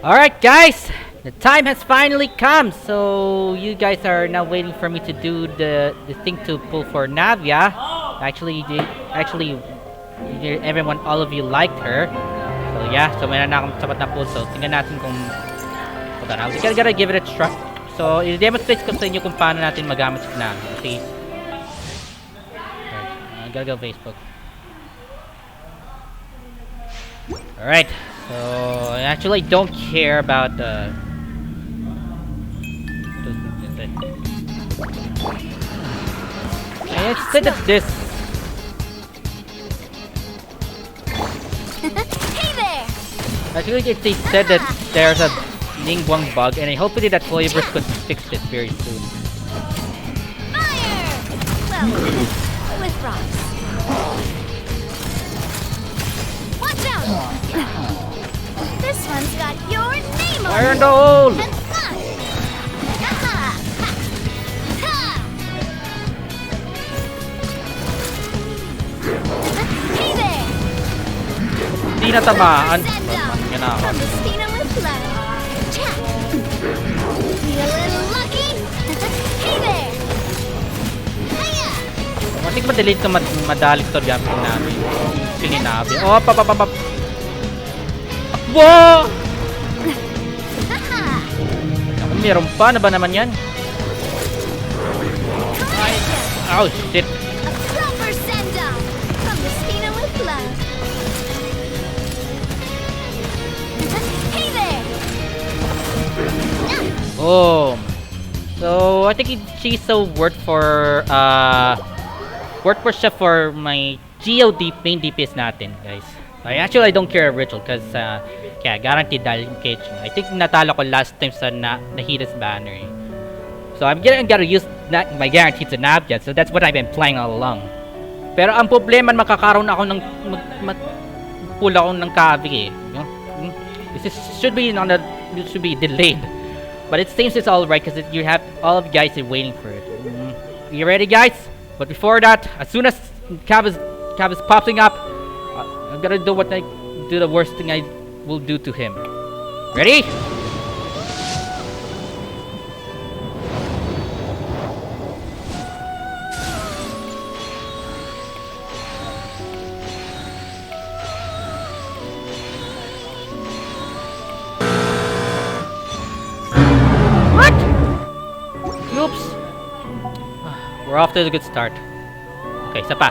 Alright guys, the time has finally come. So you guys are now waiting for me to do the thing to pull for Navia. Actually, everyone, all of you liked her. So yeah, so meron na akong sapat na pull. So tingnan natin kung we gotta give it a try. So i-demonstrate ko sa inyo kung paano natin magamit si Navia. Okay. I gotta go Facebook. Alright. So, I actually don't care about the... Instead of this... Hey there! Actually, they said that there's a Ningguang bug, and hopefully that Hoyoverse could fix it very soon. Fire! Well, with rocks. Watch out! This one's got your name on it! Fire in the hole! And fun! Ha-ha! Ha! Hey there! Hindi na tamaan. Send up Yan na ako. from the Stina with love. Chat! Be a little lucky? Hey there! Hiya! I think madali ito madali ito gamit namin. Sili Navia. Oh, papapapap! Wow! Meron pa na ba naman yan? Ay, oh shit! A proper send-off from the Stina with love. Hey there! Oh, so I think she's so worth for siya for my GOD main DPS natin, guys. I don't care ritual because kaya guaranteed dahil engage. I think natalo ko last time sa Nahida's banner. So I'm gotta use my guarantee to Navia. So that's what I've been playing all along. Pero ang problema, makakaroon ako ng pull ako ng Kavi. This should be delayed. But it seems it's all right because you have all of you guys are waiting for it. You ready, guys? But before that, as soon as Cav is popping up, I'm gonna do the worst thing I will do to him. Ready? What? Oops. We're off to a good start. Okay, isa pa.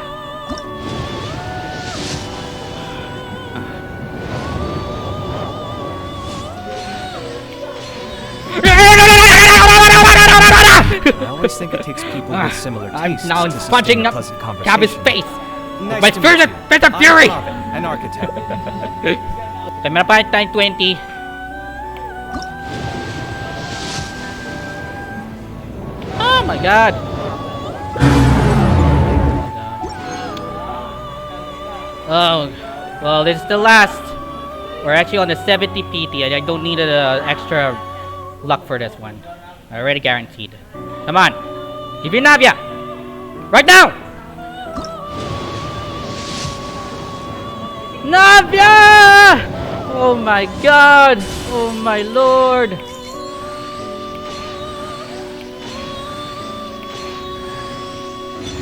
I always think it takes people with similar tastes now to punching sustain a up pleasant conversation. Cabby's face. Nice My to spirit meet you. of fury. I'm Robin, an architect. Okay, meron pa tayong 20. Oh my god. Oh, well, this is the last. We're actually on the 70 PT, and I don't need extra luck for this one. Already guaranteed. Come on, give me Navia right now. Navia! Oh my god! Oh my lord!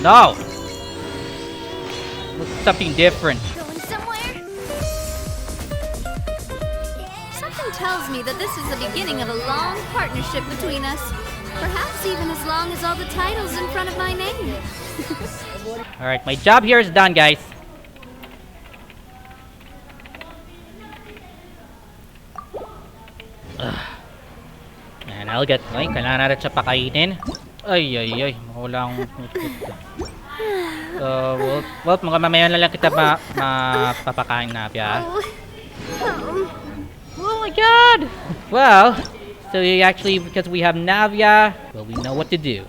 No! Look, something different. Going somewhere? Something tells me that this is the beginning of a long partnership between us. Perhaps even as long as all the titles in front of my name. Alright, my job here is done, guys. And I'll get, kailangan natin siya pakainin. Ay, wala akong... So, well, mga mamaya na lang kita mapapakain na, Pia. Oh my god! Well, so actually, because we have Navia, well, we know what to do.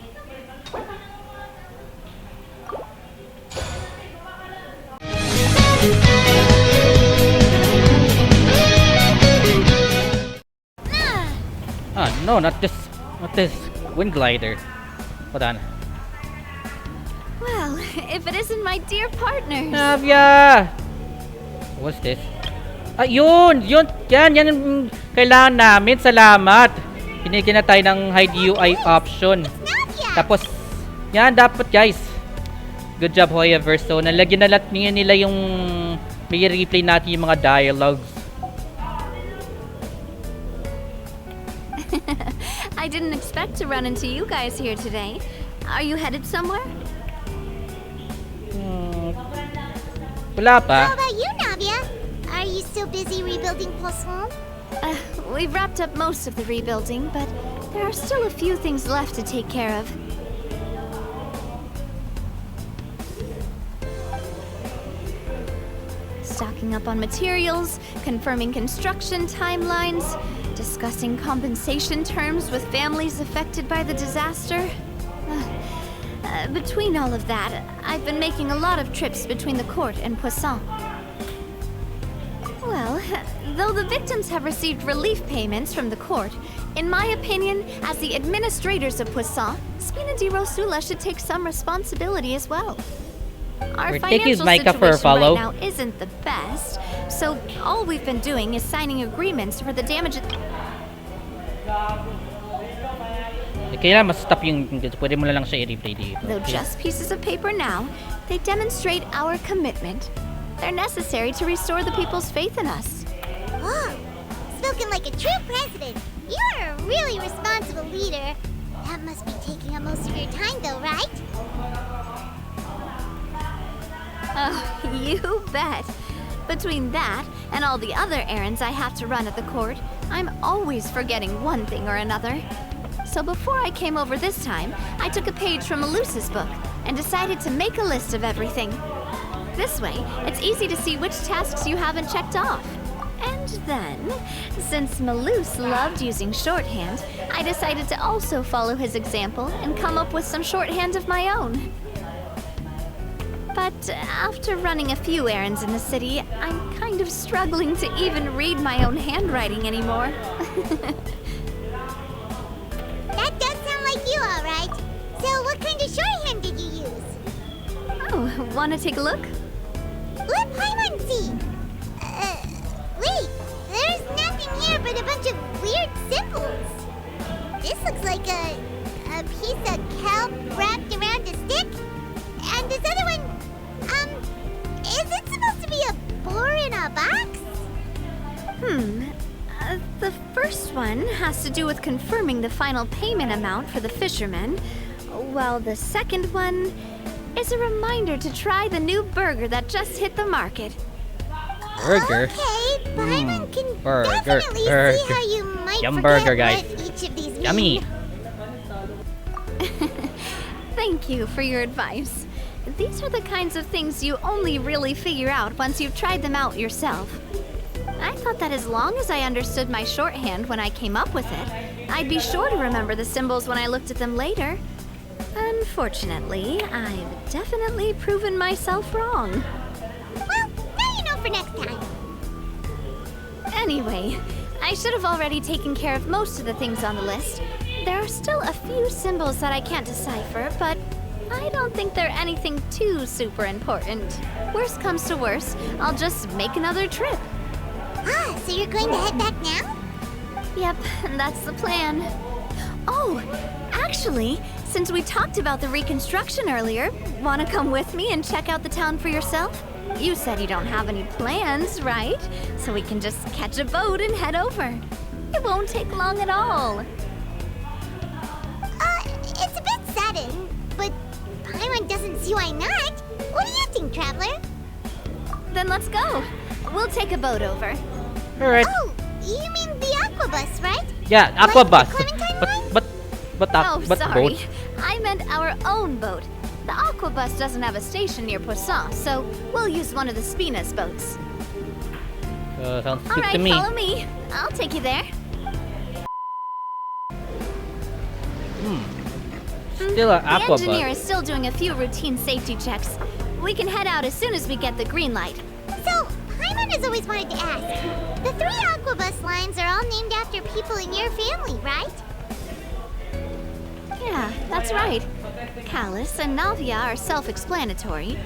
Ah, no, not this wind glider. Hold on. Well, if it isn't my dear partners. Navia! What's this? Ayun! Yun! Yan! Yan yung kailangan namin. Salamat! Binigyan na tayo ng hide UI option. Tapos, yan dapat guys. Good job, Hoyoverse. So, nalagyan na lahat nila yung may replay natin yung mga dialogues. I didn't expect to run into you guys here today. Are you headed somewhere? Wala pa. How about you, Navia? Are you still busy rebuilding Poisson? We've wrapped up most of the rebuilding, but there are still a few things left to take care of. Stocking up on materials, confirming construction timelines, discussing compensation terms with families affected by the disaster. Between all of that, I've been making a lot of trips between the court and Poisson. Well, though the victims have received relief payments from the court, in my opinion, as the administrators of Poisson, Spina di Rosula should take some responsibility as well. Our We're taking financial Micah for a situation follow. right now isn't the best, so all we've been doing is signing agreements for the damages. Kailangan mas-stop yung... Pwede mo na lang siya i-replay dito. Though just pieces of paper now, they demonstrate our commitment. They're necessary to restore the people's faith in us. Whoa! Spoken like a true president. You're a really responsible leader. That must be taking up most of your time, though, right? Oh, you bet. Between that and all the other errands I have to run at the court, I'm always forgetting one thing or another. So before I came over this time, I took a page from Malus's book and decided to make a list of everything. This way, it's easy to see which tasks you haven't checked off. And then, since Malus loved using shorthand, I decided to also follow his example and come up with some shorthand of my own. But after running a few errands in the city, I'm kind of struggling to even read my own handwriting anymore. That does sound like you, all right. So what kind of shorthand did you use? Oh, wanna take a look? Let Paimon see. Wait, there's nothing here but a bunch of weird symbols. This looks like a piece of kelp wrapped around a stick. And this other one, is it supposed to be a boar in a box? The first one has to do with confirming the final payment amount for the fishermen, while the second one is a reminder to try the new burger that just hit the market. Burger? Okay, Paimon can burger, definitely burger. see how you might Yum forget burger, guys. what each of these Yummy! mean. Thank you for your advice. These are the kinds of things you only really figure out once you've tried them out yourself. I thought that as long as I understood my shorthand when I came up with it, I'd be sure to remember the symbols when I looked at them later. Unfortunately, I've definitely proven myself wrong. Well, now you know for next time. Anyway, I should have already taken care of most of the things on the list. There are still a few symbols that I can't decipher, but I don't think they're anything too super important. Worst comes to worst, I'll just make another trip. Ah, so you're going to head back now? Yep, that's the plan. Oh, actually, since we talked about the reconstruction earlier, wanna come with me and check out the town for yourself? You said you don't have any plans, right? So we can just catch a boat and head over. It won't take long at all. It's a bit sudden, but Paimon doesn't see why not. What do you think, Traveler? Then let's go. We'll take a boat over. Alright. Oh, you mean the aqua bus, right? Yeah, aqua Like bus. the Clementine one? But Oh, but sorry. boat. I meant our own boat. The aqua bus doesn't have a station near Poisson, so we'll use one of the Spina's boats. Sounds All good right, to me. follow me. I'll take you there. Still an The aqua engineer bus. is still doing a few routine safety checks. We can head out as soon as we get the green light. So, Paimon has always wanted to ask. The 3 aqua bus lines are all named after people in your family, right? Yeah, that's right. Callus and Navia are self-explanatory,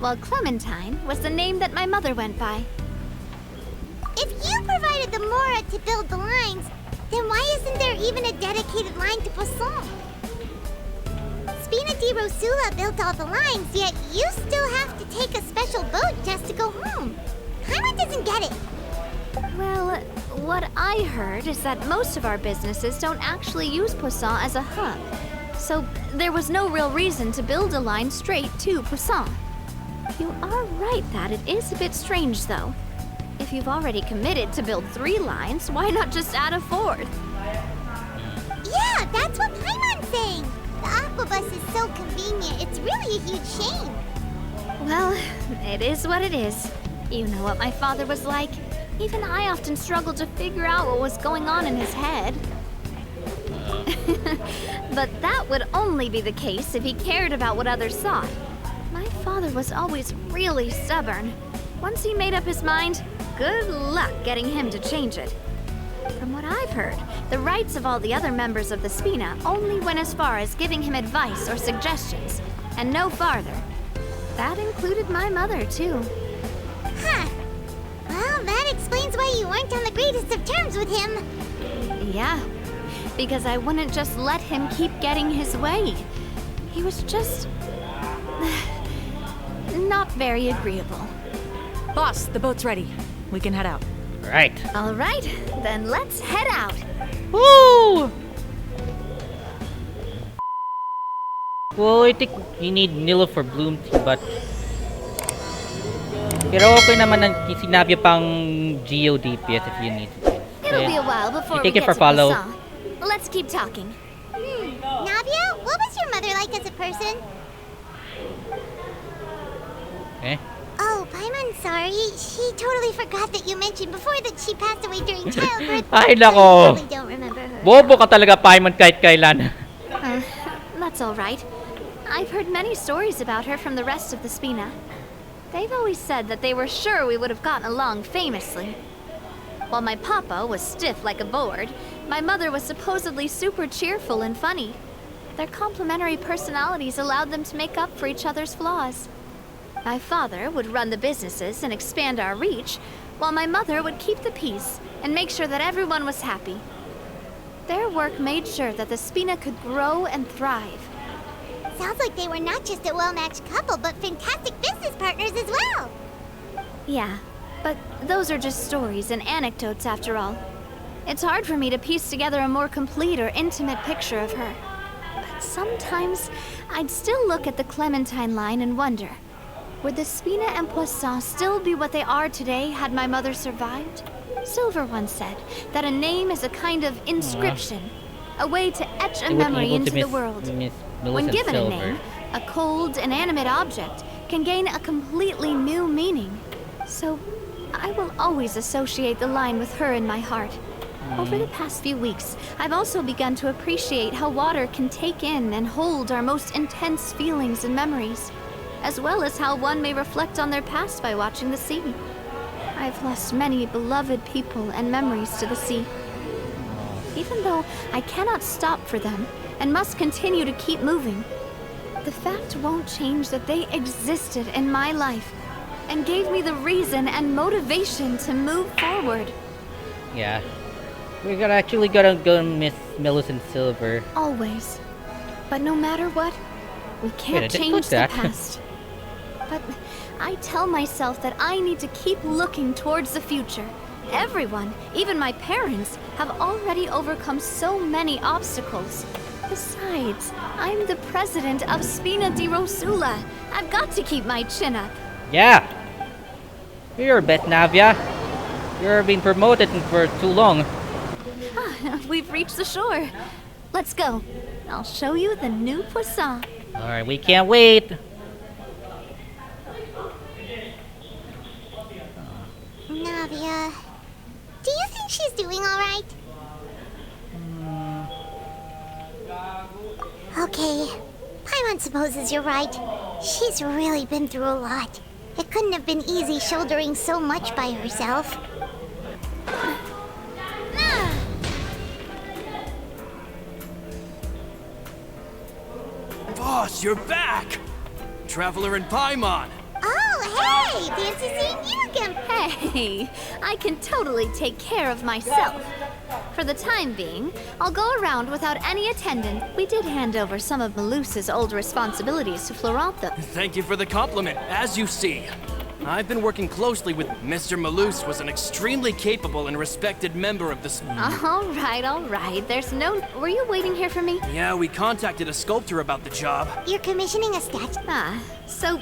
while Clementine was the name that my mother went by. If you provided the Mora to build the lines, then why isn't there even a dedicated line to Poisson? Spina di Rosula built all the lines, yet you still have to take a special boat just to go home. Paimon doesn't get it. Well, what I heard is that most of our businesses don't actually use Poisson as a hub. So there was no real reason to build a line straight to Poisson. You are right that it is a bit strange, though. If you've already committed to build 3 lines, why not just add a 4th? Yeah, that's what Paimon's saying. The aquabus is so convenient, it's really a huge shame. Well, it is what it is. You know what my father was like. Even I often struggled to figure out what was going on in his head. But that would only be the case if he cared about what others thought. My father was always really stubborn. Once he made up his mind, good luck getting him to change it. From what I've heard, the rights of all the other members of the Spina only went as far as giving him advice or suggestions, and no farther. That included my mother, too. Huh. Well, that explains why you weren't on the greatest of terms with him. Yeah, because I wouldn't just let him keep getting his way. He was just... not very agreeable. Boss, the boat's ready. We can head out. Right. All right, then let's head out. Woo! Well, I think you need Nilo for Bloom tea, but... Pero okay naman ang si Navia pang GODPS if you need it. It'll be a while before You we take it get for to follow. Poisson. Let's keep talking. Navia, what was your mother like as a person? Eh? Oh, Paimon, sorry. She totally forgot that you mentioned before that she passed away during childbirth. Ay, I nako. really don't remember her. Bobo ka talaga, Paimon, kahit kailan. That's all right. I've heard many stories about her from the rest of the Spina. They've always said that they were sure we would have gotten along famously. While my papa was stiff like a board, my mother was supposedly super cheerful and funny. Their complementary personalities allowed them to make up for each other's flaws. My father would run the businesses and expand our reach, while my mother would keep the peace and make sure that everyone was happy. Their work made sure that the Spina could grow and thrive. Sounds like they were not just a well-matched couple, but fantastic business partners as well. Yeah, but those are just stories and anecdotes after all. It's hard for me to piece together a more complete or intimate picture of her. But sometimes, I'd still look at the Clementine line and wonder, would the Spina and Poisson still be what they are today had my mother survived? Silver once said that a name is a kind of inscription, a way to etch a memory into the world. When given a name, a cold, inanimate object can gain a completely new meaning. So, I will always associate the line with her in my heart. Over the past few weeks, I've also begun to appreciate how water can take in and hold our most intense feelings and memories, as well as how one may reflect on their past by watching the sea. I've lost many beloved people and memories to the sea. Even though I cannot stop for them and must continue to keep moving, the fact won't change that they existed in my life and gave me the reason and motivation to move forward. Yeah. We're actually gonna go miss Millicent Silver. Always. But no matter what, we can't change the past. But I tell myself that I need to keep looking towards the future. Everyone, even my parents, have already overcome so many obstacles. Besides, I'm the president of Spina di Rosula. I've got to keep my chin up. Yeah. You're best, Navia. You're being promoted for too long. We've reached the shore. Let's go. I'll show you the new Poisson. Alright, we can't wait. Navia, do you think she's doing all right? Okay, Paimon supposes you're right. She's really been through a lot. It couldn't have been easy shouldering so much by herself. Boss, you're back! Traveler and Paimon! Oh, Hey, fancy seeing you again. Hey, I can totally take care of myself. For the time being, I'll go around without any attendant. We did hand over some of Melusa's old responsibilities to Florent, though. Thank you for the compliment. As you see, I've been working closely with Mr. Malus. Was an extremely capable and respected member of the. All right. There's no. Were you waiting here for me? Yeah, we contacted a sculptor about the job. You're commissioning a statue? So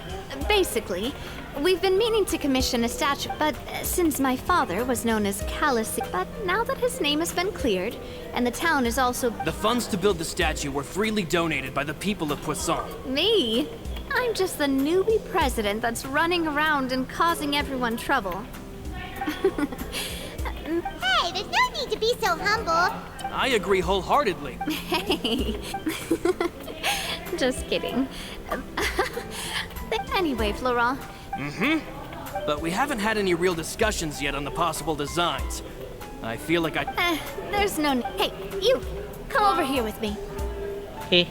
basically, we've been meaning to commission a statue, but since my father was known as Callus, but now that his name has been cleared, and the town is also. The funds to build the statue were freely donated by the people of Poisson. Me? I'm just the newbie president that's running around and causing everyone trouble. Hey, there's no need to be so humble. I agree wholeheartedly. Hey. Just kidding. Anyway, Florent. But we haven't had any real discussions yet on the possible designs. I feel like There's no. Hey, you! Come over here with me. Okay.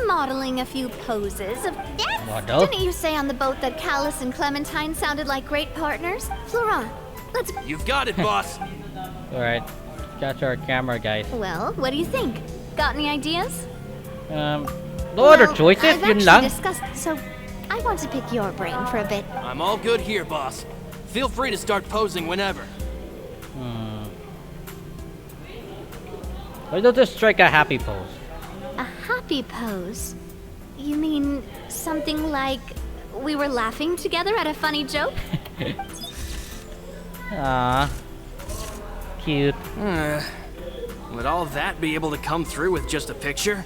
Modeling a few poses of. Model? Didn't you say on the boat that Callus and Clementine sounded like great partners? Florent, let's. You've got it, boss. Alright. Got our camera, guys. Well, what do you think? Got any ideas? No other choices? I've Yun actually lang? discussed, so I want to pick your brain for a bit. I'm all good here, boss. Feel free to start posing whenever. Why don't you strike a happy pose? A happy pose? You mean something like we were laughing together at a funny joke? Ah, cute. Would all that be able to come through with just a picture?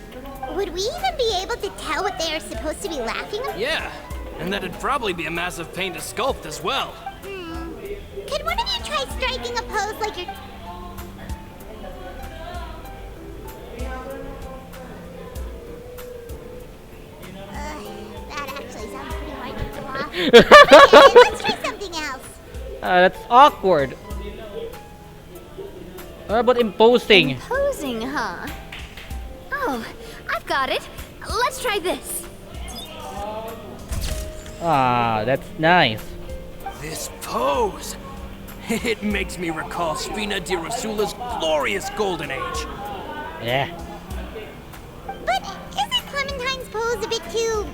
Would we even be able to tell what they are supposed to be laughing at? Yeah, and that'd probably be a massive pain to sculpt as well. Could one of you try striking a pose like you're... That actually sounds pretty hard to draw. Okay, let's try something else. That's awkward. What about imposing? Posing, huh? Oh, I've got it. Let's try this. Ah, that's nice. This pose! It makes me recall Spina di Rosula's glorious golden age. Yeah. But isn't Clementine's pose a bit too...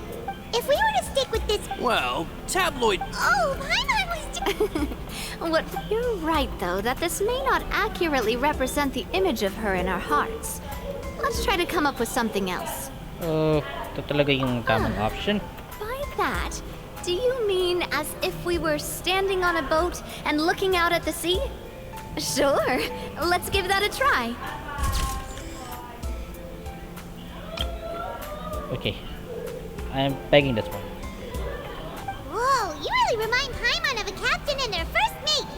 If we were to stick with this... Well, tabloid. Oh, Paimon was... What? You're right, though, that this may not accurately represent the image of her in our hearts. Let's try to come up with something else. Ito talaga yung tamang option. By that, do you mean as if we were standing on a boat and looking out at the sea? Sure. Let's give that a try. Okay. I'm pegging this one. Whoa, you really remind Paimon of a captain and their first mate.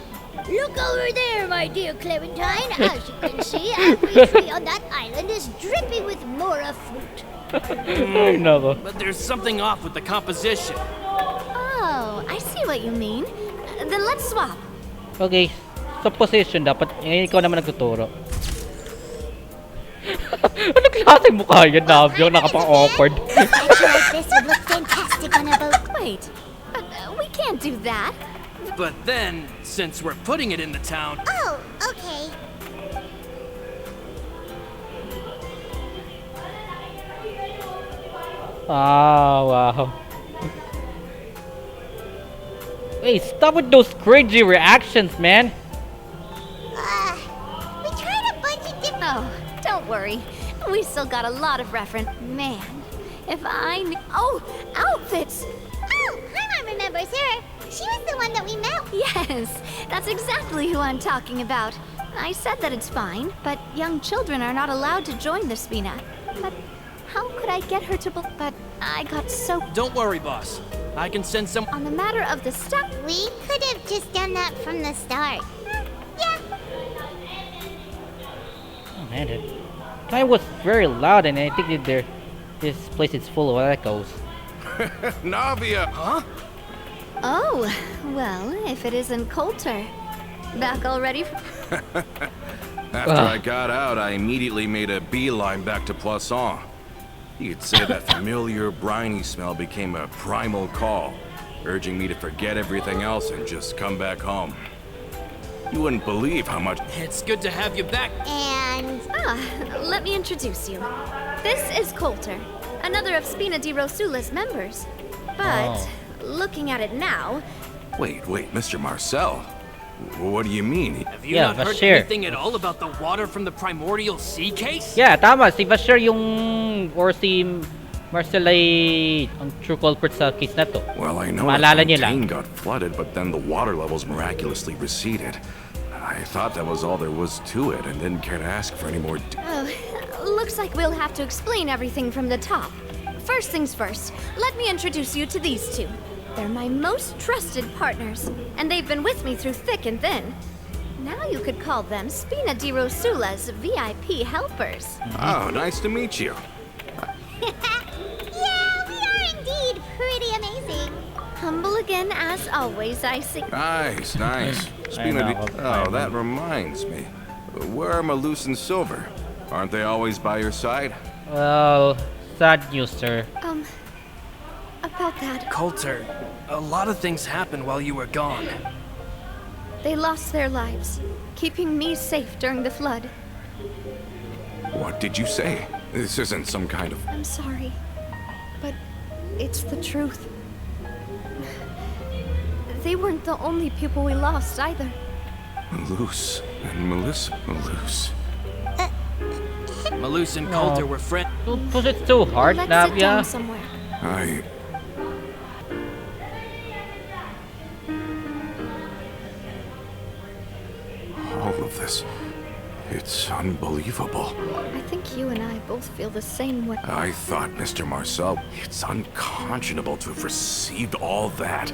Look over there, my dear Clementine. As you can see, every tree on that island is dripping with mora fruit. Ay, nako. But there's something off with the composition. Oh, I see what you mean. Then let's swap. Okay. Sa position, dapat ikaw naman nagtuturo. Ano klaseng mukha yan, Navia? Nakapang-awkward. A statue like this would look fantastic on a boat. Wait, but we can't do that. But then, since we're putting it in the town, Oh, okay. Ah, wow. Hey, stop with those cringy reactions, man. We tried a bunch of different... Oh, don't worry. We still got a lot of reference. Man, if I knew... Oh, outfits! Oh, Paimon remembers her. She was the one that we met. Yes, that's exactly who I'm talking about. I said that it's fine, but young children are not allowed to join the Spina. But how could I get her to... But I got so... don't worry, boss. I can send some. On the matter of the stuff... We could have just done that from the start. Yeah. Oh man, the time was very loud, and I think that this place is full of echoes. Navia! Huh? Oh, well, if it isn't Coulter. Back already? After I got out, I immediately made a beeline back to Poisson. You'd say that familiar briny smell became a primal call, urging me to forget everything else and just come back home. You wouldn't believe how much. It's good to have you back. And Let me introduce you. This is Coulter, another of Spina di Rosula's members. But, looking at it now, Wait, Mr. Marcel. What do you mean? Have you Yeah, not heard Bashir. anything at all about the water from the primordial sea case? Yeah, tama. Si Bashir yung... Or si Marcel ay ang true culprit sa case na to. Well, I know Maalala that niyo lang. Fontaine got flooded, but then the water levels miraculously receded. I thought that was all there was to it and didn't care to ask for any more. looks like we'll have to explain everything from the top. First things first, let me introduce you to these two. They're my most trusted partners, and they've been with me through thick and thin. Now you could call them Spina di Rosula's VIP helpers. Oh, nice to meet you. yeah, we are indeed pretty amazing. Humble again as always, I see. Nice. Oh, that reminds me. Where are Malus and Silver? Aren't they always by your side? Well, sad news, sir. About that, Coulter, a lot of things happened while you were gone. they lost their lives, keeping me safe during the flood. What did you say? This isn't some kind of... I'm sorry, but it's the truth. They weren't the only people we lost either. Malus and Melissa Malus. Malus and Coulter were friends. Don't push it so hard, Let's sit down Navia. somewhere. All of this. It's unbelievable. I think you and I both feel the same way. I thought, Mr. Marcel, it's unconscionable to have received all that,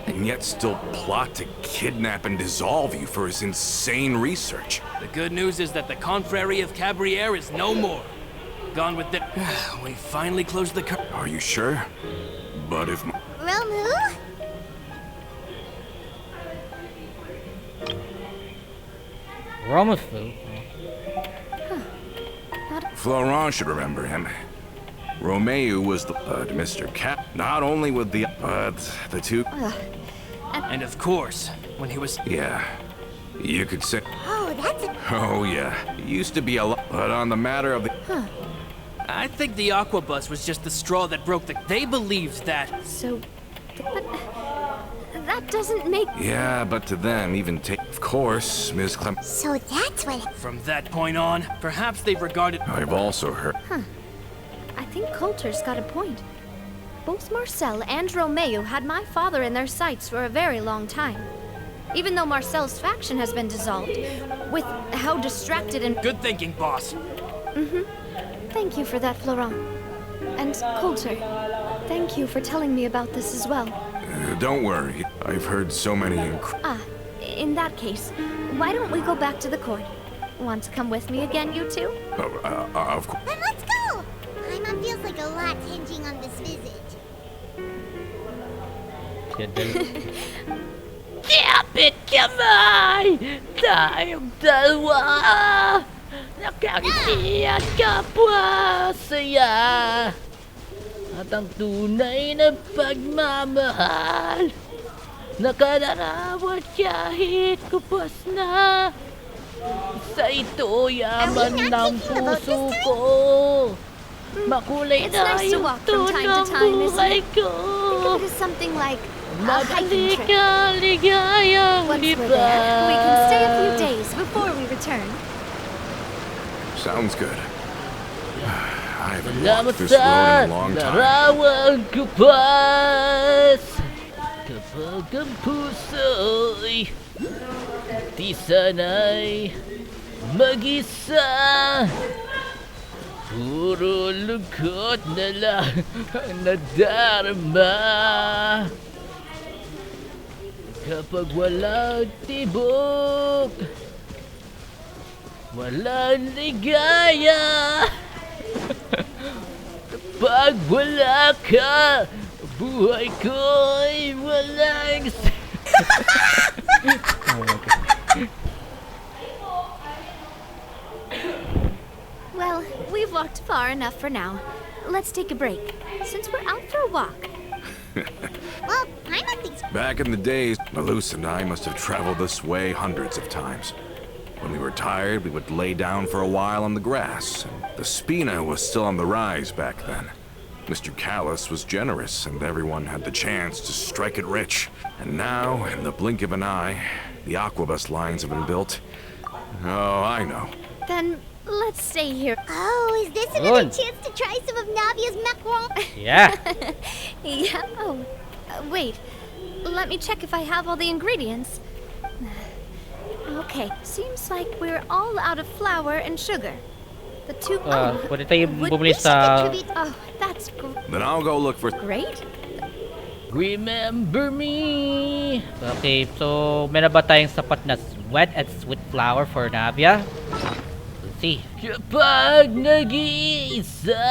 and yet still plot to kidnap and dissolve you for his insane research. The good news is that the Confrérie of Cabriere is no more. Gone with the... We finally closed the curtain. Are you sure? But if... Romu? Romufu. Florent should remember him. Romeu was the... Mr. Cap... Not only with the... the two... And of course, when he was... Yeah. You could say... Oh, that's a... Oh, yeah. Used to be a lot... But on the matter of the... I think the Aquabus was just the straw that broke the... They believed that... So, but that doesn't make... Yeah, but to them, even take... Of course, Ms. Clem... So that's what... From that point on, perhaps they regarded... I've also heard... I think Coulter's got a point. Both Marcel and Romeu had my father in their sights for a very long time. Even though Marcel's faction has been dissolved, with how distracted and... Good thinking, boss. Thank you for that, Florent. And Coulter, thank you for telling me about this as well. Don't worry. I've heard so many In that case, why don't we go back to the court? Want to come with me again, you two? of course. Then let's go! Paimon feels like a lot's hinging on this visit. Kapit kamay! Tayong dalawa! Nakangiti at kapwa saya! At ang tunay na pagmamahal nakadarawan kahit kupas na sa ito yaman ng puso ko. Makulay It's na nice to yung walk from time to tunang time, isn't buhay it? ko. Think of it as something like a hiking trip. Ligayang Once we're there, we can stay a few days before we return. Sounds good. I haven't Salamat walked this road sa in a long time. larawang kupas. Kapag ang puso'y di sana'y mag-isa. Puro lungkot na lang ang nadarama. Kapag walang tibok, walang ligaya. Kapag wala ka, buhay ko'y walang... Well, we've walked far enough for now. let's take a break, since we're out for a walk. Well, Paimon thinks Back in the days, Malus and I must have traveled this way hundreds of times. When we were tired, we would lay down for a while on the grass, and the Spina was still on the rise back then. Mr. Callus was generous, and everyone had the chance to strike it rich. And now, in the blink of an eye, the Aquabus lines have been built. Oh, I know. Then let's stay here. Oh, is this another Good. chance to try some of Navia's macaron? Yeah. Yeah. Oh, wait. Let me check if I have all the ingredients. Okay, seems like we're all out of flour and sugar. The two. Pwede tayo Would bumili we should sa... contribute- Oh, that's Then I'll go look for... great. Remember me! Okay, so meron ba tayong sapat na wet and sweet flour for Navia? Let's see. Kapag nag-iisa,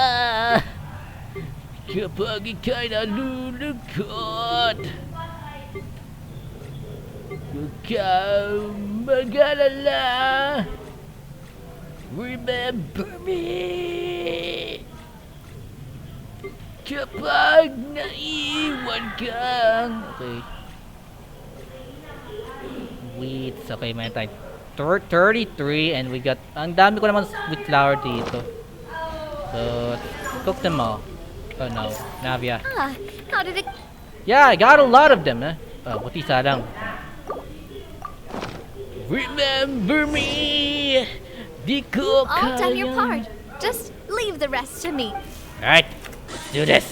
kapag ika'y nalulungkot, huwag kang mag-alala. Remember me! Kapag naiwan kang... Okay. Wait, okay, may tayo. 33 and we got... Ang dami ko naman with flour dito. So, cook them all. Oh no, Navia. Ah, how did it? Yeah, I got a lot of them, eh. Oh, buti isa lang. Remember me! Di ko All done your kayang- part. Just leave the rest to me. Alright, let's do this.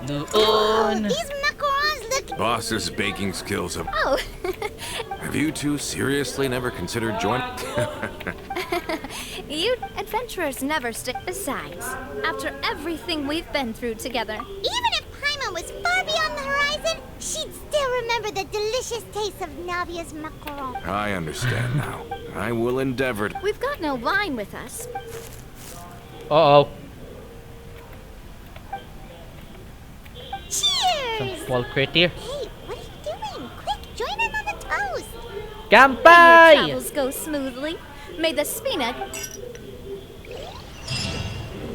Noon. These macarons look... Boss's baking skills have... Oh, Have you two seriously never considered joining? you adventurers never stick. Besides, after everything we've been through together, Even if Paimon was far beyond the horizon, she'd still remember the delicious taste of Navia's macaron. I understand now. I will endeavor to... we've got no wine with us. Uh-oh. Some Cheers! small critter. Hey, what are you doing? Quick, join in on the toast! May your Kampai! travels go smoothly. May the spina.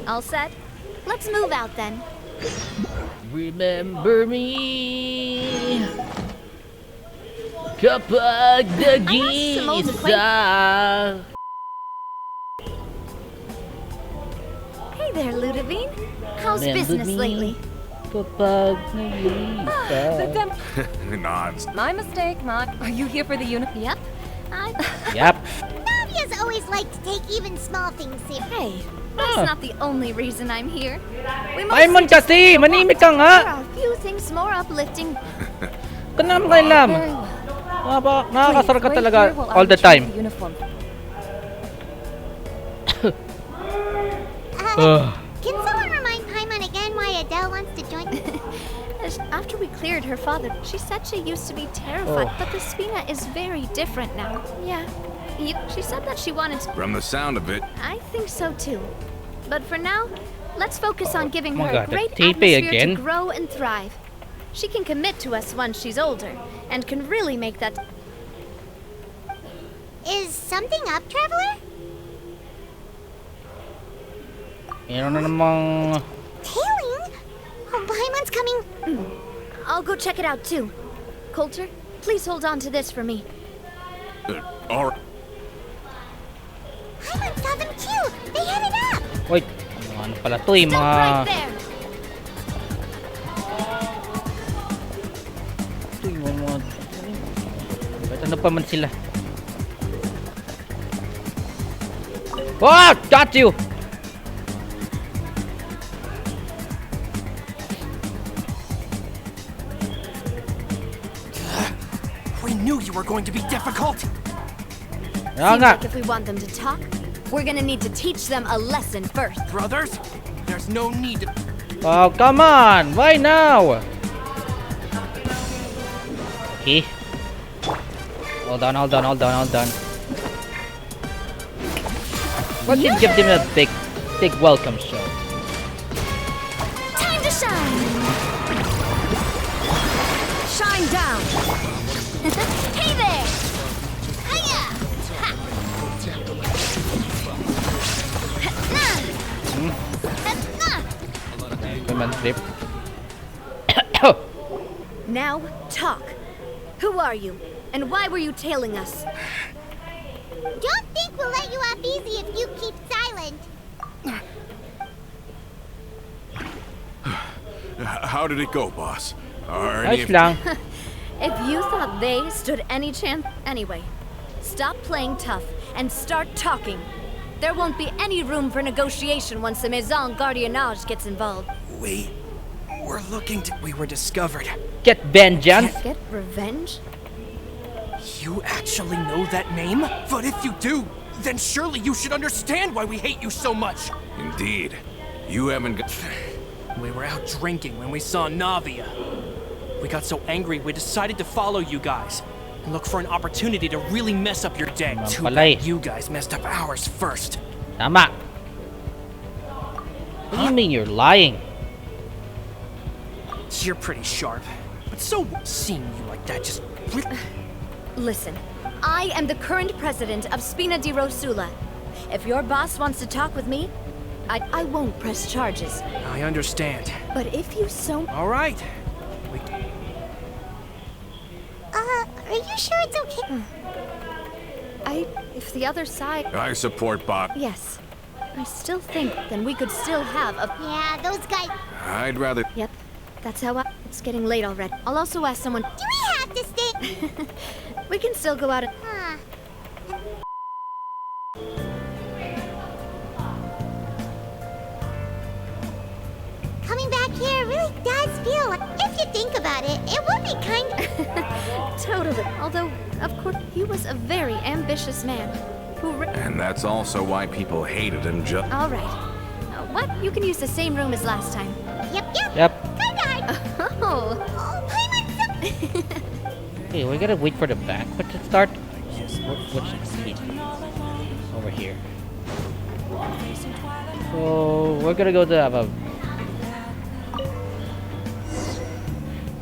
All set? Let's move out then. Remember me. Kapag some old nag-iisa. Hey there, Ludovine. How's Remember business me? lately? Kapag nag-iisa. Nods. My mistake, Mott. Are you here for the Yep. Yep. Navia's always liked to take even small things serious. Hey, that's Ah. not the only reason I'm here. We Paimon just kasi! Manimik ka There nga! are a few things more uplifting. Kanam kailam. Very well. Nakakasar ka Please, talaga wait here while I all the retrieve time. the uniform. Can someone remind Paimon again why Adele wants to join? After we cleared her father, she said she used to be terrified, Oh. but the Spina is very different now. Yeah. She said that she wanted to. From the sound of it, I think so too. But for now, let's focus on giving my her a God, great the TP atmosphere again. to grow and thrive. She can commit to us once she's older, and can really make that. Is something up, Traveler? Meron na namang... Tailing? Oh, Paimon's coming. I'll go check it out too. Coulter, please hold on to this for me. all right. Paimon saw them too. They headed up. Wait, ano pala to eh, Stop mga... right there. Ito yung mga... Ba't ano pa man sila? Oh! Got you! We knew you were going to be difficult. Kaya Seems nga. like if we want them to talk, we're gonna need to teach them a lesson first. Brothers, there's no need to... Oh, come on! Why now? Okay. Hold on. We can give them a big welcome show. Time to shine! Shine down! Hey there! Hiya! That's script. Now, talk. Who are you? And why were you tailing us? Don't think we'll let you off easy if you keep silent. How did it go, boss? Are Ayos any of lang. If you thought they stood any chance... Anyway, stop playing tough and start talking. There won't be any room for negotiation once the Maison Gardiennage gets involved. We were discovered. Get vengeance. Get revenge? You actually know that name? But if you do, then surely you should understand why we hate you so much. Indeed. You haven't got... We were out drinking when we saw Navia. We got so angry we decided to follow you guys and look for an opportunity to really mess up your day. Naman Too pala bad eh. you guys messed up ours first. Tama. What do you mean you're lying? You're pretty sharp, but so seeing you like that just... Listen, I am the current president of Spina di Rosula. If your boss wants to talk with me, I won't press charges. I understand. But if you so... All right. Are you sure it's okay? If the other side... I support Bob. Yes. I still think then we could still have a... Yeah, those guys... I'd rather... Yep. That's how It's getting late already. I'll also ask someone... Do we have to stay? We can still go out and... Huh. Coming back here really does feel like... If you think about it, it would be kind of... Totally. Although, of course, he was a very ambitious man. And that's also why people hated him just... All right. What? You can use the same room as last time. Yep. Yep. Kinda hard. Oh. Oh, Paimon, Okay, we're gonna wait for the banquet to start. Which seat? Over here. So we're gonna go to have a...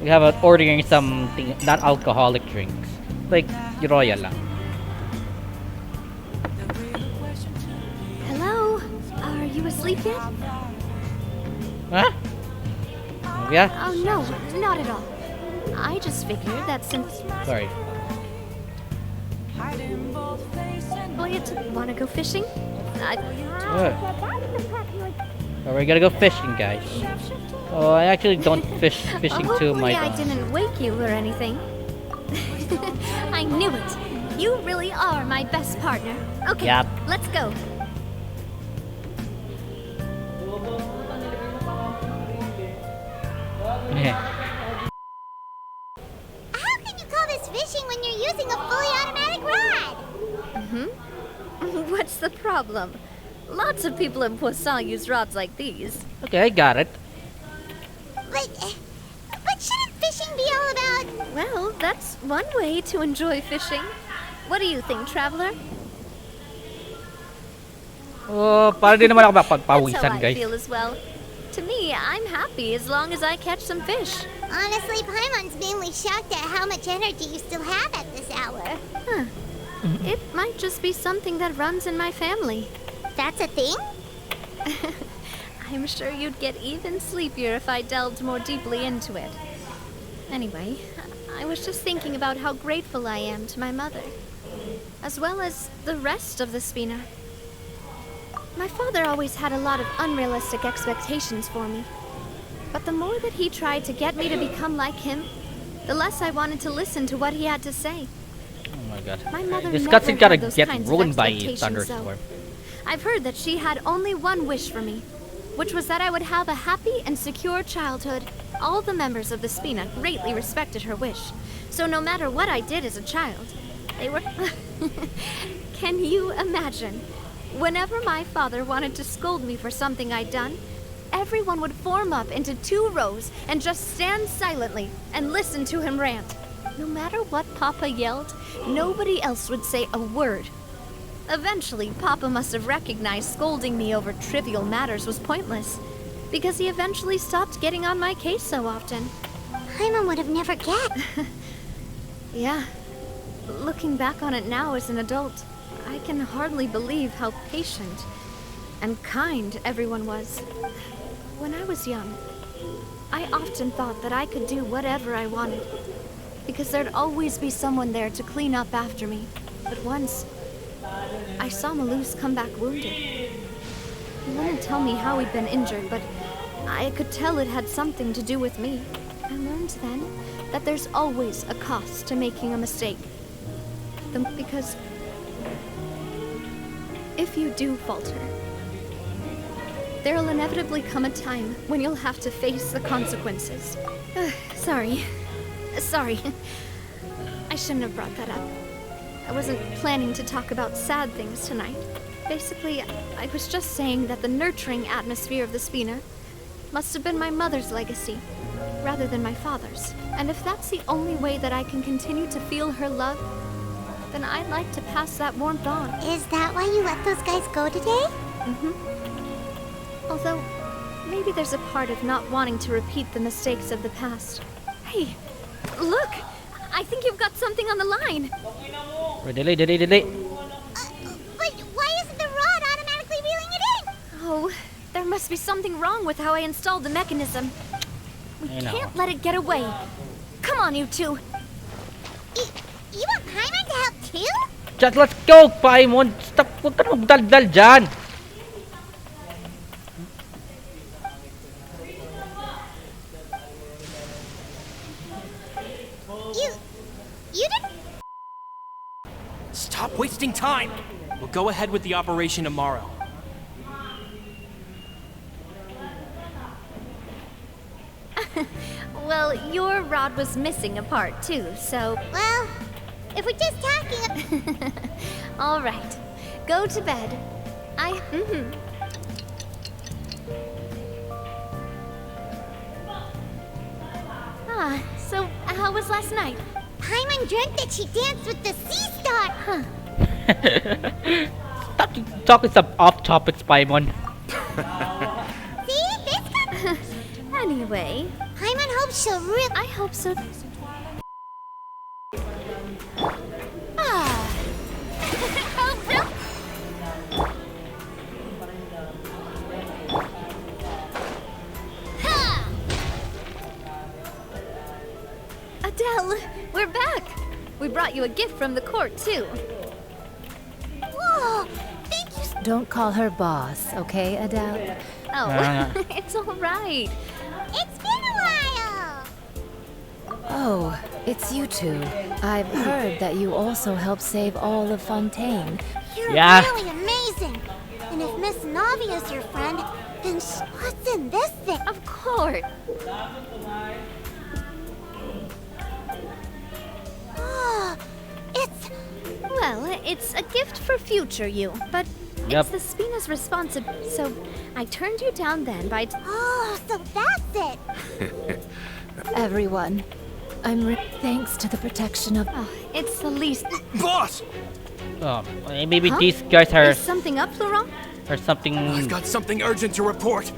We have ordering something non-alcoholic drinks, like royal lang. Hello? Are you asleep yet? Huh? Yeah. Oh, no. Not at all. I just figured that since... Sorry. Want to go fishing? What? Oh, we're gonna go fishing, guys. Oh, I actually don't fishing too much. Hopefully I didn't wake you or anything. I knew it. You really are my best partner. Okay, Yep. let's go. how can you call this fishing when you're using a fully automatic rod? What's the problem? Lots of people in Poisson use rods like these. Okay, I got it. But shouldn't fishing be all about... Well, that's one way to enjoy fishing. What do you think, traveler? Oh, para din naman ako That's how mapagpawisan, I guys. feel as well. To me, I'm happy as long as I catch some fish. Honestly, Paimon's mainly shocked at how much energy you still have at this hour. Huh. It might just be something that runs in my family. That's a thing? I'm sure you'd get even sleepier if I delved more deeply into it. Anyway, I was just thinking about how grateful I am to my mother, as well as the rest of the Spina. My father always had a lot of unrealistic expectations for me. But the more that he tried to get me to become like him, the less I wanted to listen to what he had to say. Oh my god. My mother This never cutscene gotta had those get kinds of ruined by expectations, thunderstorm. I've heard that she had only one wish for me, which was that I would have a happy and secure childhood. All the members of the Spina greatly respected her wish, so no matter what I did as a child, they were... Can you imagine? Whenever my father wanted to scold me for something I'd done, everyone would form up into 2 rows and just stand silently and listen to him rant. No matter what Papa yelled, nobody else would say a word. Eventually, Papa must have recognized scolding me over trivial matters was pointless, because he eventually stopped getting on my case so often. Paimon would have never guessed. Yeah. Looking back on it now as an adult, I can hardly believe how patient and kind everyone was. When I was young, I often thought that I could do whatever I wanted, because there'd always be someone there to clean up after me. But once, I saw Malus come back wounded. He wouldn't tell me how he'd been injured, but I could tell it had something to do with me. I learned then that there's always a cost to making a mistake. Because if you do falter, there'll inevitably come a time when you'll have to face the consequences. Sorry. I shouldn't have brought that up. I wasn't planning to talk about sad things tonight. Basically, I was just saying that the nurturing atmosphere of the Spina must have been my mother's legacy, rather than my father's. And if that's the only way that I can continue to feel her love, then I'd like to pass that warmth on. Is that why you let those guys go today? Although, maybe there's a part of not wanting to repeat the mistakes of the past. Hey, look! I think you've got something on the line! Delay. But why isn't the rod automatically reeling it in? Oh, there must be something wrong with how I installed the mechanism. We can't let it get away. Come on, you two. You want Paimon to help too? Just let's go, Paimon! Stop! Huwag ka magdaldal dyan! You didn't... Stop wasting time! We'll go ahead with the operation tomorrow. Well, your rod was missing a part too, so... Well, if we're just talking... All right, go to bed. So how was last night? Paimon dreamt that she danced with the sea star. Huh. Stop talking some off topics, Paimon. See? This got... Anyway, Paimon hopes she'll really... I hope so. Adele, we're back! We brought you a gift from the court, too. Whoa! Thank you so... Don't call her boss, okay, Adele? Oh, it's all right. It's been a while! Oh, it's you two. I've heard that you also helped save all of Fontaine. You're really amazing! And if Miss Navia's your friend, then what's in this thing? Of course. Oh, Well, it's a gift for future you, but it's the Spina's responsibility. So I turned you down then by... Oh, so that's it! Everyone, thanks to the protection of... Oh, it's the least... Boss! Maybe these guys are Is something up, Laurent? or something. I've got something urgent to report.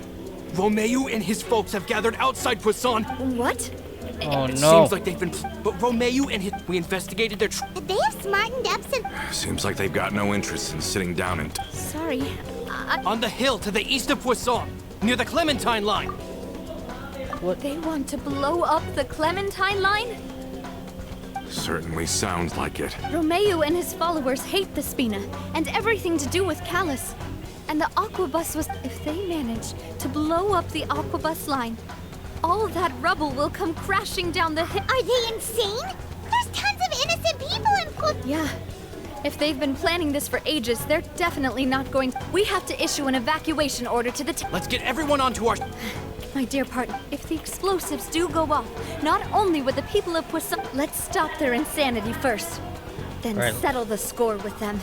Romeo and his folks have gathered outside Poisson. What? Oh It no. seems like they've been... But Romeo and his... We investigated their... Did they have smartened up some... Seems like they've got no interest in sitting down and... Sorry. On the hill to the east of Poisson, near the Clementine line. They want to blow up the Clementine line? Certainly sounds like it. Romeo and his followers hate the Spina and everything to do with Callus. And the Aquabus was... If they manage to blow up the Aquabus line, all that rubble will come crashing down the hill. Are they insane? There's tons of innocent people in Yeah. If they've been planning this for ages, they're definitely not going to... We have to issue an evacuation order to the... Let's get everyone onto our... My dear partner, if the explosives do go off, not only would the people of Poisson... Let's stop their insanity first. Then Right. settle the score with them.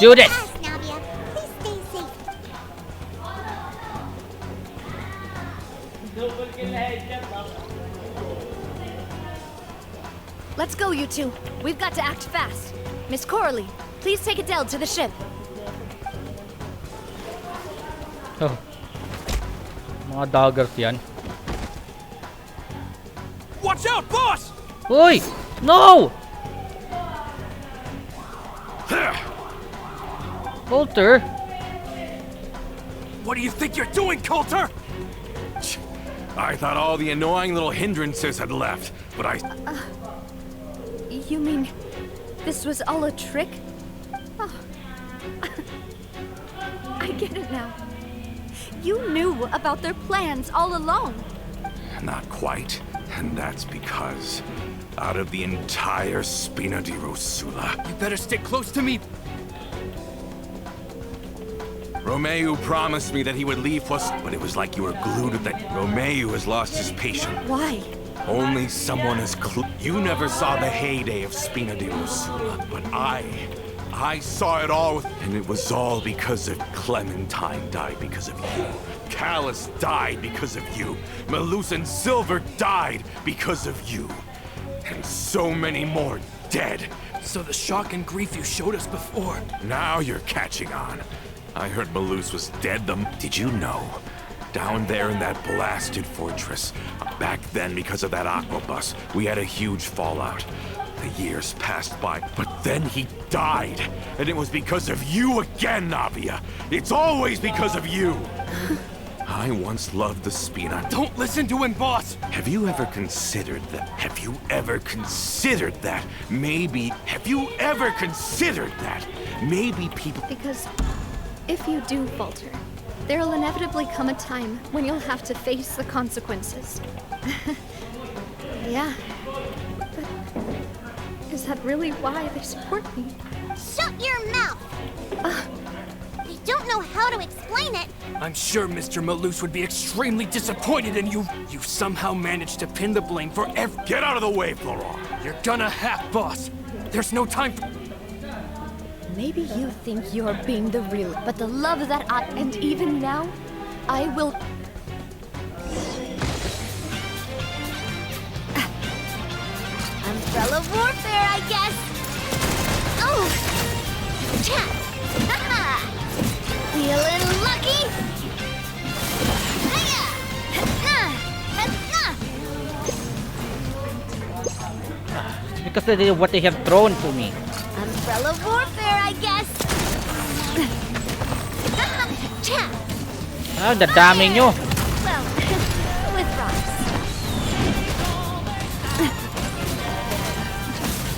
Do this. us, Navia. Please stay safe. Let's go, you two. We've got to act fast. Miss Coralie, please take Adele to the ship. Oh. Mga daggers yan. Watch out, boss! Uy! No! Coulter? What do you think you're doing, Coulter? I thought all the annoying little hindrances had left, but You mean this was all a trick? Oh. I get it now. You knew about their plans all along. Not quite, and that's because out of the entire Spina di Rosula, You better stick close to me. Romeu promised me that he would leave us, but it was like you were glued to that. Romeu has lost his patience. Why? Only someone as You never saw the heyday of Spina di Rosula, but I saw it all, and it was all because of Clementine died because of you. Callus died because of you. Melusa and Silver died because of you. And so many more dead. So the shock and grief you showed us before. Now you're catching on. I heard Melusa was dead. Did you know? Down there in that blasted fortress. Back then, because of that aqua bus, we had a huge fallout. The years passed by, but then he died. And it was because of you again, Navia. It's always because of you. I once loved the Spina. Don't listen to him, boss! Have you ever considered that? Have you ever considered that? Maybe people... Because if you do falter, there'll inevitably come a time when you'll have to face the consequences. Yeah. But is that really why they support me? Shut your mouth! I don't know how to explain it. I'm sure Mr. Melusa would be extremely disappointed in you. You somehow managed to pin the blame for Get out of the way, Florent! You're gonna have, boss! There's no time for... Maybe you think you're being the real, but the love that I... And even now, I will... Umbrella warfare, I guess. Oh! Cha! Ha-ha! Feeling lucky? Hiya! Ha-ha! Because of what they have thrown to me. Umbrella warfare, I guess. Cha! Ah, dadami nyo. Well, with rocks.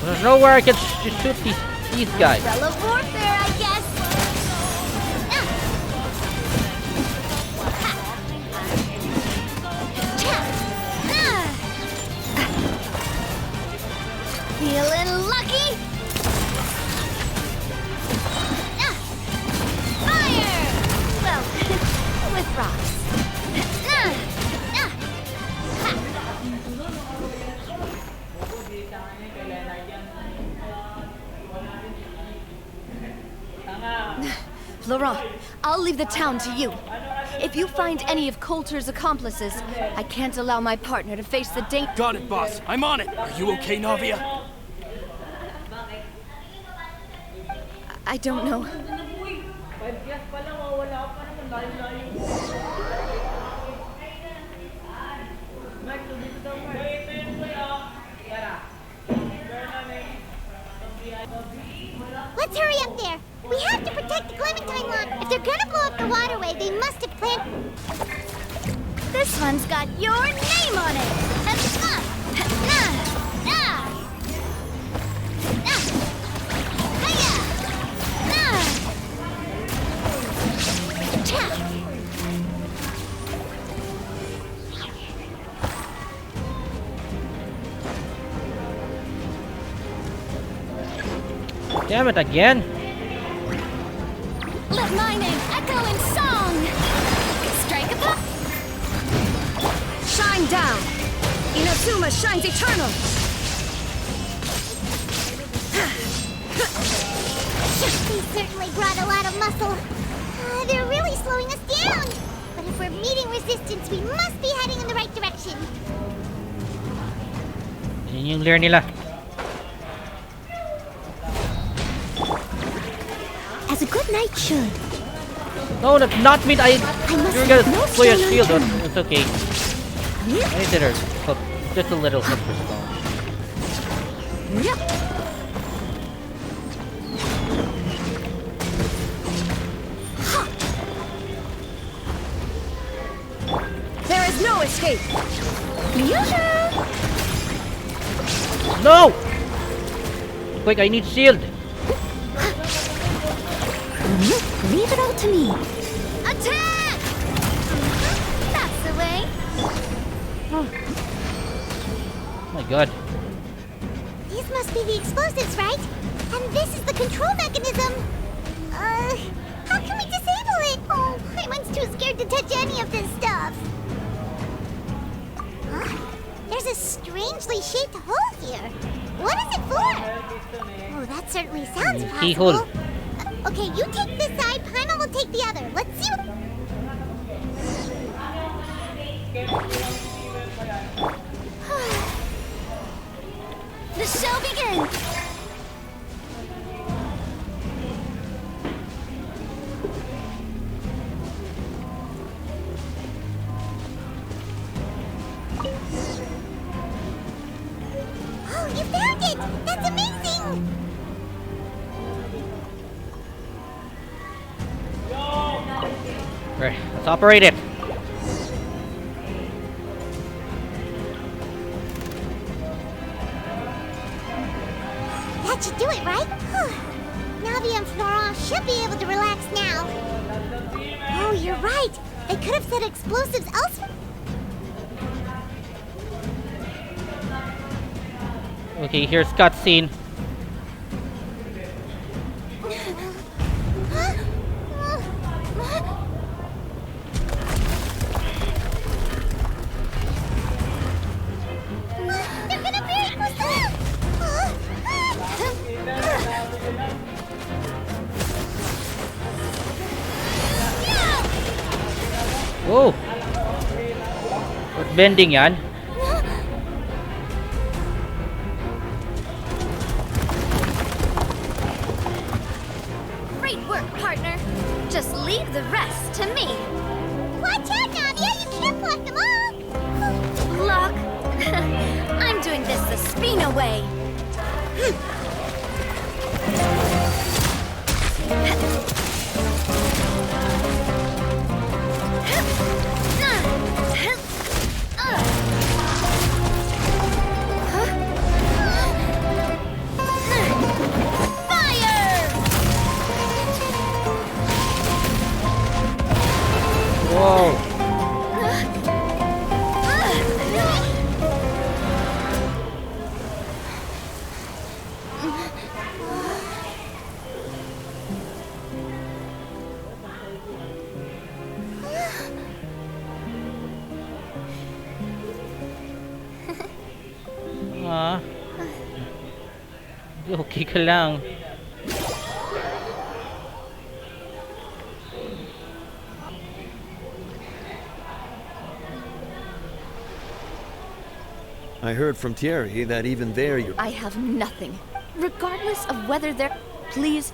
There's nowhere I can shoot these guys. Umbrella warfare, I guess. Feeling lucky? Fire! Well, with rocks. Laurent, I'll leave the town to you. If you find any of Coulter's accomplices, I can't allow my partner to face the danger. Got it, boss. I'm on it. Are you okay, Navia? I don't know. Let's hurry up there. We have to protect the Clementine lawn. If they're gonna blow up the waterway, they must have planned... This one's got your name on it. Damn it again. Let my name echo in song! Strike a pop! Shine down! Inazuma shines eternal! They certainly brought a lot of muscle. They're really slowing us down. But if we're meeting resistance, we must be heading in the right direction. Yun yung lure nila. As a good knight should. No, not me. You're gonna play a shield. It's okay. I did her. Just a little slipper stone. There is no escape! escape. No! Quick, I need shield. Leave it all to me. Attack! That's the way. Oh my god. These must be the explosives, right? And this is the control mechanism. How can we disable it? Oh, Paimon's too scared to touch any of this stuff. Huh? There's a strangely shaped hole here. What is it for? Oh, that certainly sounds possible. Keyhole. Okay, you take this side, Paimon will take the other. Let's see what... The show begins. Oh, you found it! That's amazing! Right, let's operate it. That should do it, right? Navia and Florent should be able to relax now. Oh, you're right. They could have set explosives elsewhere. Okay, here's cutscene. They're gonna bury Marcel! Oh! Ba't bending yan? Great work, partner. Just leave the rest to me. Watch out, Navia! You can't block them all! Block. I'm doing this the Spina way. Whoa! Ah. Okay ka lang. I heard from Thierry that even there you're... I have nothing. Regardless of whether they're... Please.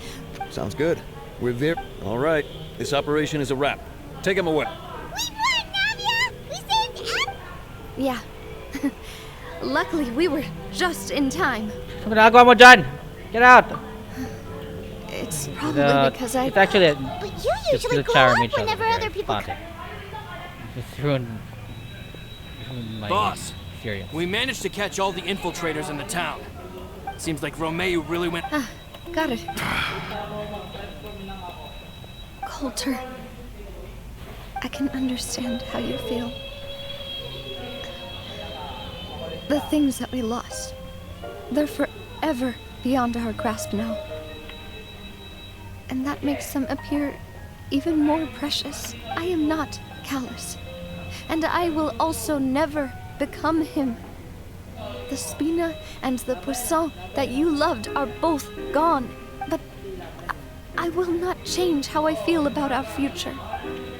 Sounds good. We're there. All right. This operation is a wrap. Take him away. We won, Navia! We saved F! Yeah. Luckily, we were just in time. Ano ginagawa mo dyan? Get out! It's probably because I... It's actually But you usually go charm up each other. whenever other people Fontaine. Just ruined my Boss, experience. we managed to catch all the infiltrators in the town. Seems like Romeo really went... Got it. Coulter. I can understand how you feel. The things that we lost, they're forever beyond our grasp now. And that makes them appear even more precious. I am not callous. And I will also never become him. The Spina and the Poisson that you loved are both gone. But I will not change how I feel about our future.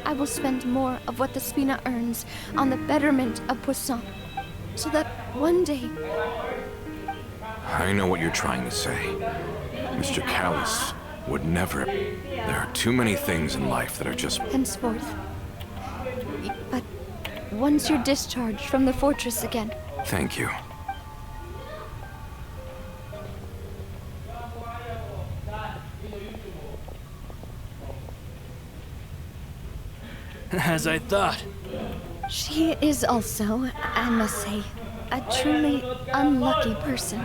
I will spend more of what the Spina earns on the betterment of Poisson. So that one day... I know what you're trying to say. Mr. Callus would never... There are too many things in life that are just... henceforth. But once you're discharged from the fortress again... Thank you. As I thought. She is also, I must say, a truly unlucky person.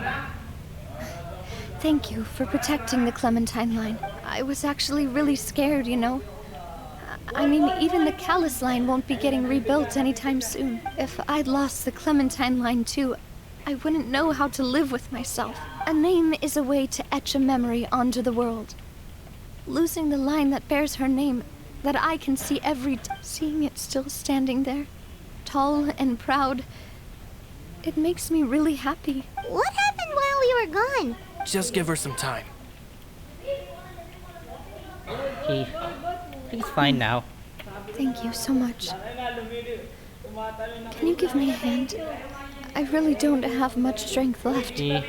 Thank you for protecting the Clementine line. I was actually really scared, you know. I mean, even the Callus line won't be getting rebuilt anytime soon. If I'd lost the Clementine line too, I wouldn't know how to live with myself. A name is a way to etch a memory onto the world. Losing the line that bears her name, that I can see seeing it still standing there, tall and proud, it makes me really happy. What happened while we were gone? Just give her some time. Okay. He's fine now. Thank you so much. Can you give me a hand? I really don't have much strength left. Okay.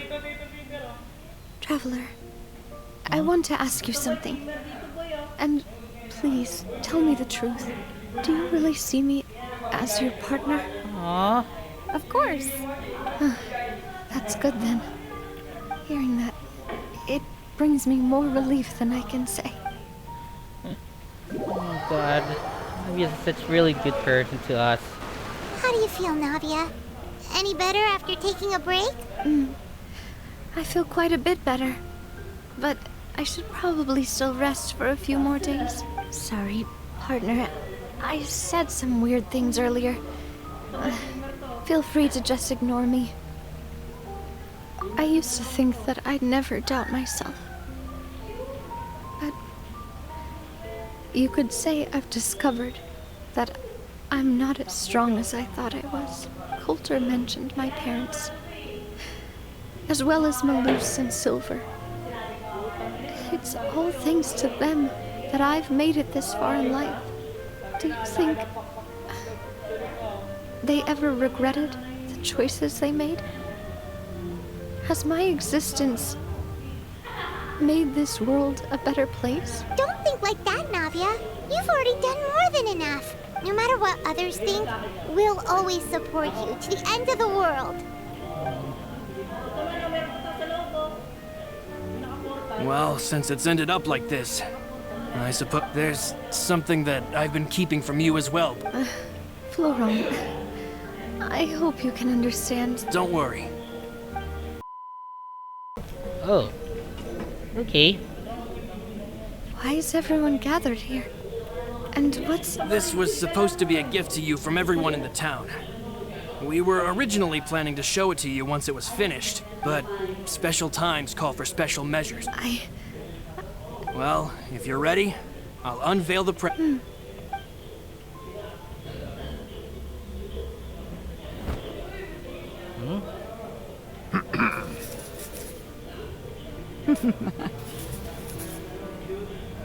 Traveler, I want to ask you something. And please, tell me the truth. Do you really see me as your partner? Aww. Of course. That's good then. Hearing that, it brings me more relief than I can say. Oh god. Navia's such a really good person to us. How do you feel, Navia? Any better after taking a break? I feel quite a bit better. But I should probably still rest for a few more days. Sorry, partner. I said some weird things earlier. Feel free to just ignore me. I used to think that I'd never doubt myself. But you could say I've discovered that I'm not as strong as I thought I was. Coulter mentioned my parents, as well as Malus and Silver. It's all thanks to them that I've made it this far in life. Do you think they ever regretted the choices they made? Has my existence made this world a better place? Don't think like that, Navia. You've already done more than enough. No matter what others think, we'll always support you to the end of the world. Well, since it's ended up like this, I suppose there's something that I've been keeping from you as well. Florent, I hope you can understand. Don't worry. Oh. Okay. Why is everyone gathered here? And what's... This was supposed to be a gift to you from everyone in the town. We were originally planning to show it to you once it was finished, but special times call for special measures. Well, if you're ready, I'll unveil the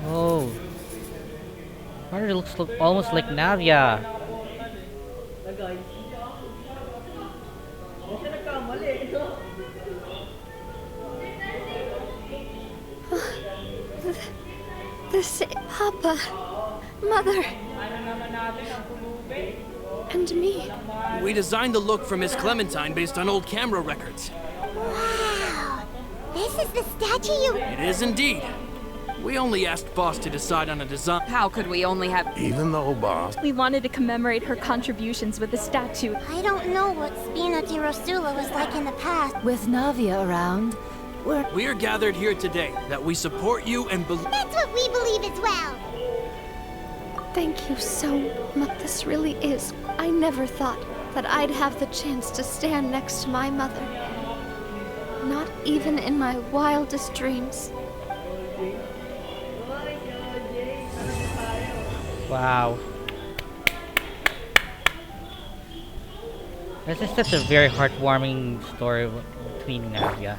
Oh. It looks almost like Navia. This... Papa... Mother... And me. We designed the look for Miss Clementine based on old camera records. Wow! This is the statue you... It is indeed. We only asked Boss to decide on a design. How could we only have... Even though, Boss... We wanted to commemorate her contributions with a statue. I don't know what Spina di Rosula was like in the past. With Navia around, We are gathered here today that we support you and believe. That's what we believe as well. Thank you so much. This really is. I never thought that I'd have the chance to stand next to my mother. Not even in my wildest dreams. Wow. This is such a very heartwarming story between Navia.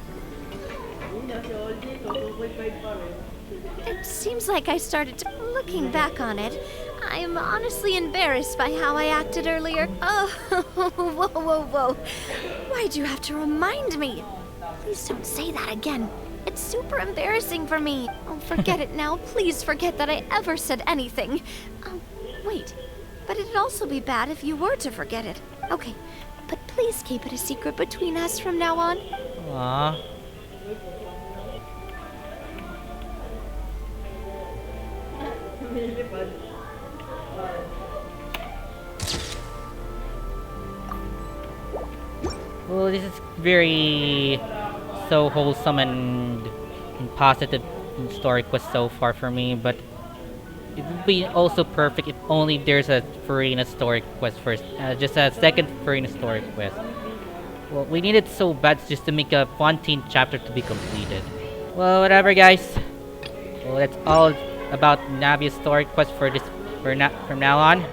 It seems like I started to... Looking back on it, I'm honestly embarrassed by how I acted earlier. Oh, whoa, whoa, whoa. Why'd you have to remind me? Please don't say that again. It's super embarrassing for me. Oh, forget it now. Please forget that I ever said anything. Wait. But it'd also be bad if you were to forget it. Okay. But please keep it a secret between us from now on. Aww. Well, this is very so wholesome and positive story quest so far for me, but it would be also perfect if only there's a Farina story quest first, just a second Farina story quest. Well, we need it so bad just to make a Fontaine chapter to be completed. Well, whatever, guys. Well, that's all about Navia's story quest from now on.